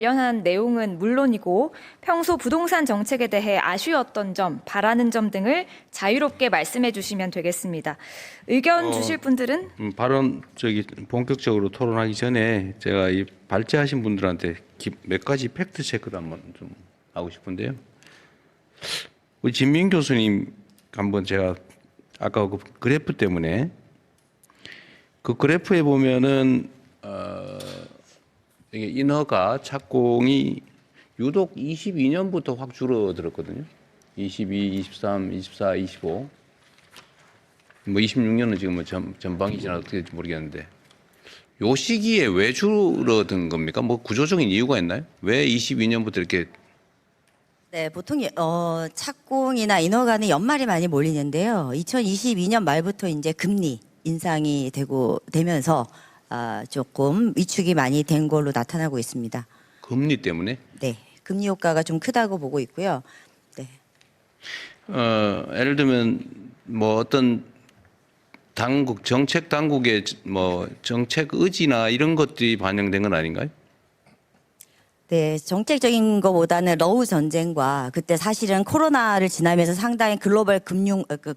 관련한 내용은 물론이고 평소 부동산 정책에 대해 아쉬웠던 점, 바라는 점 등을 자유롭게 말씀해 주시면 되겠습니다. 의견 주실 분들은 발언 본격적으로 토론하기 전에 제가 이 발제하신 분들한테 몇 가지 팩트 체크를 한번 좀 하고 싶은데요. 우리 진민 교수님 한번 제가 아까 그 그래프 때문에 그 그래프에 보면은 이게 인허가 착공이 유독 22년부터 확 줄어들었거든요. 22, 23, 24, 25. 뭐 26년은 지금 뭐 전방이 지나 어떻게 될지 모르겠는데 요 시기에 왜 줄어든 겁니까? 뭐 구조적인 이유가 있나요? 왜 22년부터 이렇게? 네, 보통 착공이나 인허가는 연말에 많이 몰리는데요. 2022년 말부터 이제 금리 인상이 되면서 조금 위축이 많이 된 걸로 나타나고 있습니다. 금리 때문에? 네, 금리 효과가 좀 크다고 보고 있고요. 네. 예를 들면 뭐 어떤 정책 당국의 뭐 정책 의지나 이런 것들이 반영된 건 아닌가요? 네, 정책적인 것보다는 러우 전쟁과 그때 사실은 코로나를 지나면서 상당히 글로벌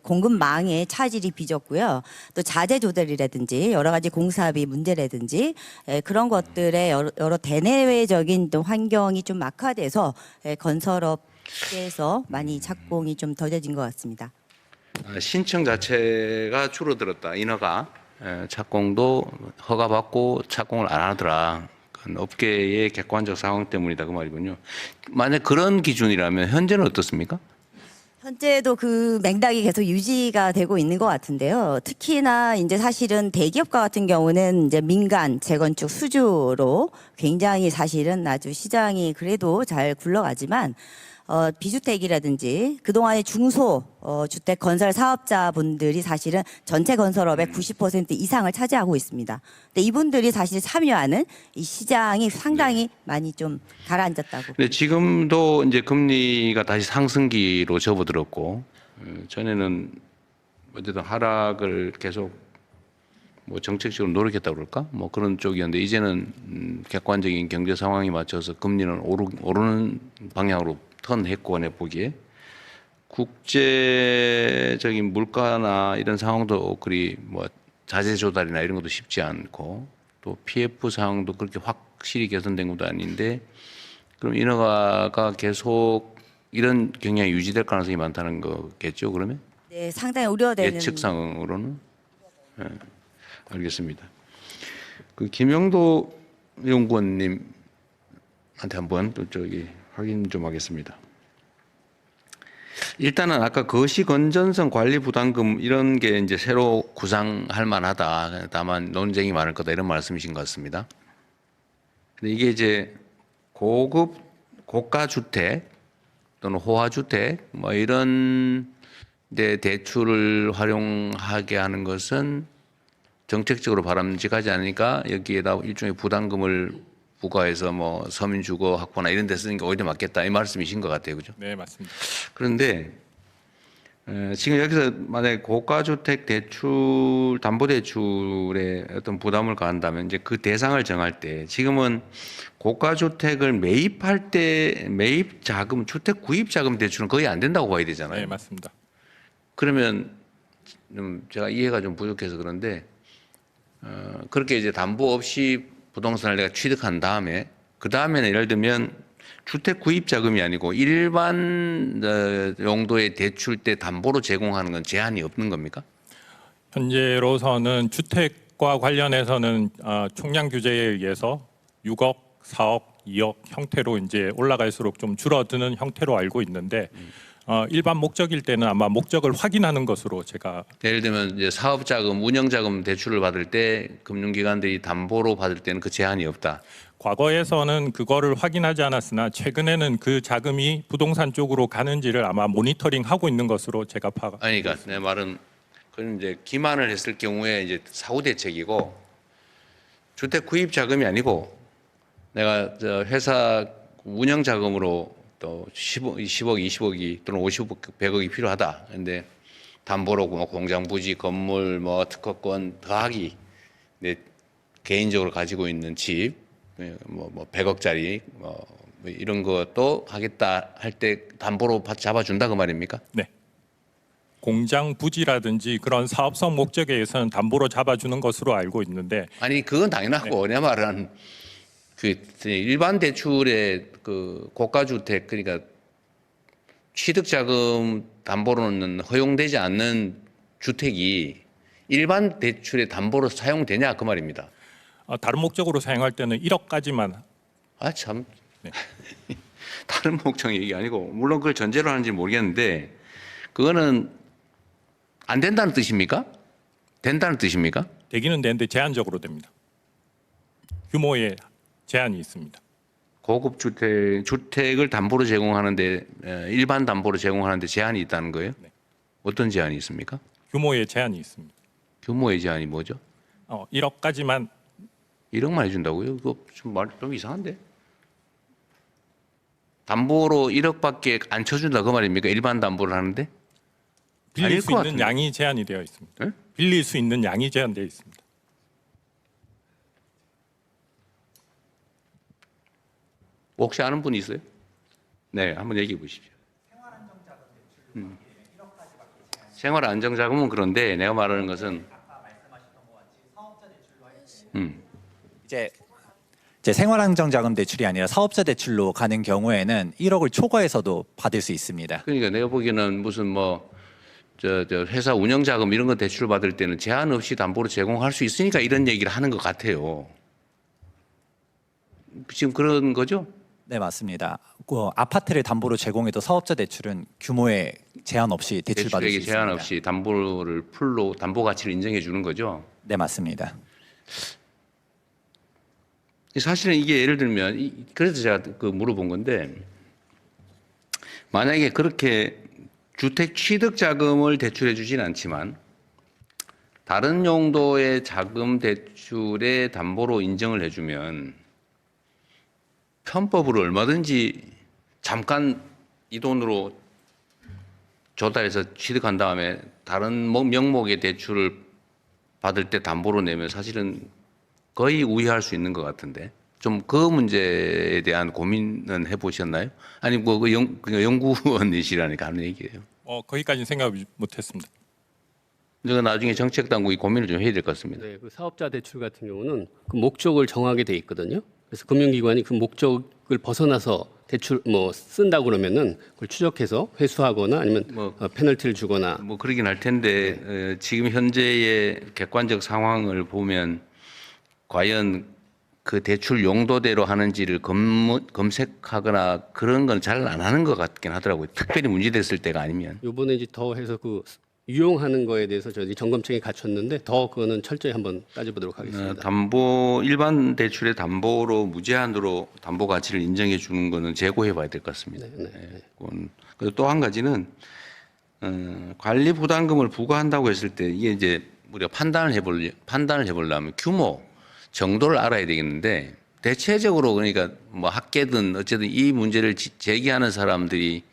공급망의 차질이 빚었고요. 또 자재 조달이라든지 여러 가지 공사비 문제라든지 그런 것들의 여러 대내외적인 또 환경이 좀 악화돼서 건설업계에서 많이 착공이 좀 더뎌진 것 같습니다. 신청 자체가 줄어들었다. 인허가 착공도 허가받고 착공을 안 하더라. 업계의 객관적 상황 때문이다 그 말이군요. 만약 그런 기준이라면 현재는 어떻습니까? 현재도 그 맥락이 계속 유지가 되고 있는 것 같은데요. 특히나 이제 사실은 대기업과 같은 경우는 이제 민간 재건축 수주로 굉장히 사실은 아주 시장이 그래도 잘 굴러가지만 비주택이라든지 그동안의 중소 주택 건설 사업자분들이 사실은 전체 건설업의 90% 이상을 차지하고 있습니다. 근데 이분들이 사실 참여하는 이 시장이 상당히 많이 좀 가라앉았다고. 근데 지금도 이제 금리가 다시 상승기로 접어들었고 전에는 어쨌든 하락을 계속 뭐 정책적으로 노력했다고 그럴까? 뭐 그런 쪽이었는데 이제는 객관적인 경제 상황에 맞춰서 금리는 오르는 방향으로 턴했고 내 보기에 국제적인 물가나 이런 상황도 그리 뭐 자재 조달이나 이런 것도 쉽지 않고 또 PF 상황도 그렇게 확실히 개선된 것도 아닌데 그럼 인허가가 계속 이런 경향이 유지될 가능성이 많다는 거겠죠? 그러면? 네, 상당히 우려되는 예측상으로는. 네, 알겠습니다. 그 김영도 연구원님한테 한번 또 확인 좀 하겠습니다. 일단은 아까 거시건전성 관리 부담금 이런 게 이제 새로 구상할 만하다. 다만 논쟁이 많을 거다 이런 말씀이신 것 같습니다. 근데 이게 이제 고가 주택 또는 호화 주택 뭐 이런 데 대출을 활용하게 하는 것은 정책적으로 바람직하지 않으니까 여기에다 일종의 부담금을 부과해서 뭐 서민주거 확보나 이런 데 쓰는 게 오히려 맞겠다 이 말씀이신 것 같아요, 그죠? 네, 맞습니다. 그런데 지금 여기서 만약에 고가주택 대출, 담보대출에 어떤 부담을 가한다면 이제 그 대상을 정할 때 지금은 고가주택을 매입할 때 매입 자금, 주택 구입 자금 대출은 거의 안 된다고 봐야 되잖아요. 네, 맞습니다. 그러면 좀 제가 이해가 좀 부족해서 그런데 그렇게 이제 담보 없이 부동산을 내가 취득한 다음에 그 다음에는 예를 들면 주택 구입 자금이 아니고 일반 용도의 대출 때 담보로 제공하는 건 제한이 없는 겁니까? 현재로서는 주택과 관련해서는 총량 규제에 의해서 6억, 4억, 2억 형태로 이제 올라갈수록 좀 줄어드는 형태로 알고 있는데 일반 목적일 때는 아마 목적을 확인하는 것으로 제가 예를 들면 이제 사업 자금, 운영 자금 대출을 받을 때 금융기관들이 담보로 받을 때는 그 제한이 없다. 과거에서는 그거를 확인하지 않았으나 최근에는 그 자금이 부동산 쪽으로 가는지를 아마 모니터링하고 있는 것으로 제가 파악. 아니, 그러니까 내 말은 그건 이제 기만을 했을 경우에 이제 사후 대책이고 주택 구입 자금이 아니고 내가 저 회사 운영 자금으로 또 10억, 20억이 또는 50억, 100억이 필요하다. 근데 담보로 뭐 공장 부지, 건물, 뭐 특허권 더하기 내 개인적으로 가지고 있는 집 뭐 100억짜리 뭐 이런 것도 하겠다 할 때 담보로 잡아준다 그 말입니까? 네. 공장 부지라든지 그런 사업성 목적에 의해서는 담보로 잡아주는 것으로 알고 있는데 아니 그건 당연하고 내 말은 그 일반 대출의 그 고가주택 그러니까 취득자금 담보로는 허용되지 않는 주택이 일반 대출의 담보로 사용되냐 그 말입니다. 다른 목적으로 사용할 때는 1억까지만. 아 참. 다른 목적 얘기 아니고 물론 그걸 전제로 하는지 모르겠는데 그거는 안 된다는 뜻입니까? 된다는 뜻입니까? 되기는 되는데 제한적으로 됩니다. 규모에 제한이 있습니다. 고급 주택을 담보로 제공하는데 일반 담보로 제공하는데 제한이 있다는 거예요? 네. 어떤 제한이 있습니까? 규모에 제한이 있습니다. 규모의 제한이 뭐죠? 1억까지만. 1억만 해준다고요? 그거 좀 이상한데? 담보로 1억밖에 안 쳐준다 그 말입니까? 일반 담보를 하는데? 빌릴 아닐 수 것 있는 같은데. 양이 제한이 되어 있습니다. 네? 빌릴 수 있는 양이 제한되어 있습니다. 혹시 아는 분이 있어요? 네, 한번 얘기해 보십시오. 생활 안정자금은 그런데 내가 말하는 것은 이제 생활안정자금 대출이 아니라 사업자 대출로 가는 경우에는 1억을 초과해서도 받을 수 있습니다. 그러니까 내가 보기에는 무슨 저 회사 운영자금 이런 거 대출 받을 때는 제한 없이 담보로 제공할 수 있으니까 이런 얘기를 하는 것 같아요. 지금 그런 거죠? 네, 맞습니다. 아파트를 담보로 제공해도 사업자 대출은 규모에 제한 없이 대출 받을 수 대출액에 있습니다. 제한 없이 담보를 풀로 담보 가치를 인정해 주는 거죠. 네, 맞습니다. 사실은 이게 예를 들면 그래서 제가 그 물어본 건데 만약에 그렇게 주택 취득 자금을 대출해 주진 않지만 다른 용도의 자금 대출의 담보로 인정을 해주면 편법으로 얼마든지 잠깐 이 돈으로 조달해서 취득한 다음에 다른 명목의 대출을 받을 때 담보로 내면 사실은 거의 우회할 수 있는 것 같은데 좀 그 문제에 대한 고민은 해보셨나요? 아니 그 연구원이시라니까 하는 얘기예요. 거기까지는 생각 못했습니다. 제가 나중에 정책 당국이 고민을 좀 해야 될 것 같습니다. 네, 그 사업자 대출 같은 경우는 그 목적을 정하게 돼 있거든요. 그래서 금융기관이 그 목적을 벗어나서 대출 쓴다 그러면은 그걸 추적해서 회수하거나 아니면 페널티를 주거나 뭐 그러긴 할 텐데 지금 현재의 객관적 상황을 보면 과연 그 대출 용도대로 하는지를 검색하거나 그런 건 잘 안 하는 것 같긴 하더라고요. 특별히 문제됐을 때가 아니면. 요번에 이제 더 해서 그 유용하는 거에 대해서 저희 점검청에 갖췄는데 더 그거는 철저히 한번 따져보도록 하겠습니다. 담보 일반 대출의 담보로 무제한으로 담보 가치를 인정해 주는 거는 재고해 봐야 될 것 같습니다. 그리고 또 한 가지는 관리 부담금을 부과한다고 했을 때 이게 이제 우리가 판단을 해보려면 규모 정도를 알아야 되겠는데 대체적으로 그러니까 뭐 학계든 어쨌든 이 문제를 제기하는 사람들이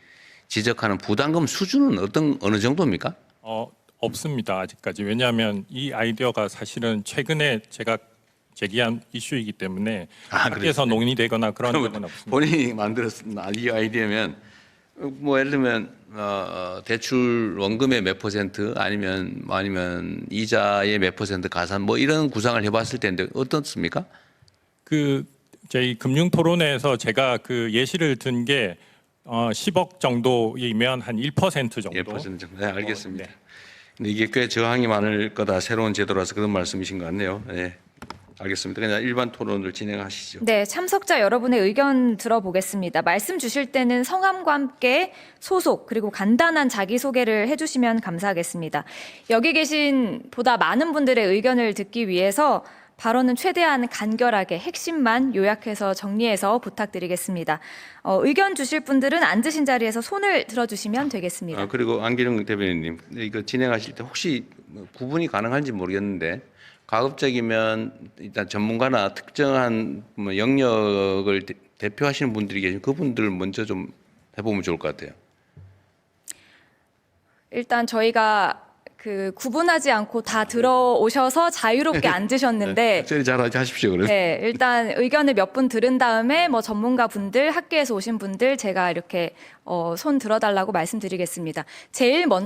지적하는 부담금 수준은 어느 정도입니까? 없습니다. 아직까지. 왜냐하면 이 아이디어가 사실은 최근에 제가 제기한 이슈이기 때문에 학계에서 논의되거나 그런 적은 없습니다. 본인이 만들었던 이 아이디어면 뭐 예를 들면 대출 원금의 몇 퍼센트 아니면 이자의 몇 퍼센트 가산 뭐 이런 구상을 해봤을 텐데 어떻습니까? 그 저희 금융 토론회에서 제가 그 예시를 든 게 10억 정도이면 한 1% 정도. 1% 정도. 네, 알겠습니다. 네. 근데 이게 꽤 저항이 많을 거다. 새로운 제도라서 그런 말씀이신 것 같네요. 네. 알겠습니다. 그냥 일반 토론을 진행하시죠. 네, 참석자 여러분의 의견 들어보겠습니다. 말씀 주실 때는 성함과 함께 소속 그리고 간단한 자기소개를 해주시면 감사하겠습니다. 여기 계신 보다 많은 분들의 의견을 듣기 위해서 발언은 최대한 간결하게 핵심만 요약해서 정리해서 부탁드리겠습니다. 의견 주실 분들은 앉으신 자리에서 손을 들어주시면 되겠습니다. 그리고 안기령 대변인님, 이거 진행하실 때 혹시 구분이 가능한지 모르겠는데 가급적이면 일단 전문가나 특정한 영역을 대표하시는 분들이 계시면 그분들 먼저 좀 해보면 좋을 것 같아요. 일단 저희가 그 구분하지 않고 다 들어오셔서 자유롭게 앉으셨는데 적절히 잘 하십시오. 그래서. 네, 일단 의견을 몇 분 들은 다음에 뭐 전문가 분들, 학계에서 오신 분들 제가 이렇게 손 들어달라고 말씀드리겠습니다. 제일 먼저